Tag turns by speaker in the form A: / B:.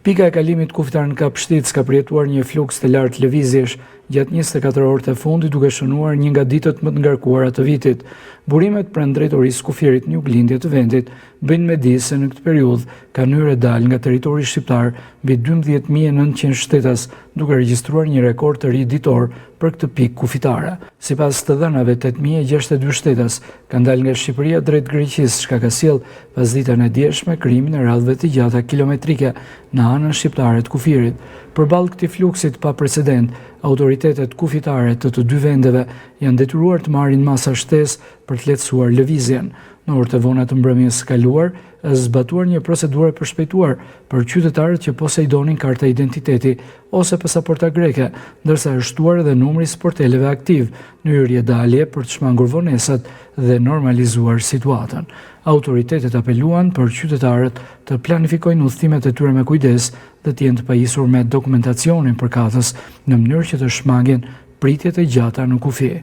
A: Pika e kalimit kufitar në Kap Shtic ka përjetuar një fluks të lartë lëvizjesh gjatë 24 orët e fundit, duke shënuar një nga ditët më të ngarkuara të vitit. Burimet pranë drejtorisë kufirit një uglindje të vendit bëjnë me di se në këtë periudhë kanë hyrë e dalë nga territori shqiptar mbi 12.900 shtetas, duke regjistruar një rekord të ri ditor për këtë pikë kufitare. Sipas të dhënave, 8.062 shtetas kanë dalë nga Shqipëria drejt Greqisë, çka ka sjellë pasditën e djeshme krimin e radhëve të gjata kilometrike në anën shqiptare të kufirit. Përballë këtij fluksit pa precedent, autoritetet kufitare të dy vendeve janë detyruar të marrin masa shtesë për të lehtësuar lëvizjen. Në orët e vona të mbrëmjes së kaluar, është zbatuar një procedurë e përshpejtuar për qytetarët që posejdonin karta identiteti ose pasaporta greke, ndërsa është shtuar edhe numri i sporteleve aktiv në hyrje dalje për të shmangur vonesat dhe normalizuar situatën. Autoritetet apeluan për qytetarët të planifikojnë udhëtimet e tyre me kujdes dhe të jenë të pajisur me dokumentacionin përkatës në mënyrë që të shmangin pritjet e gjata në kufi.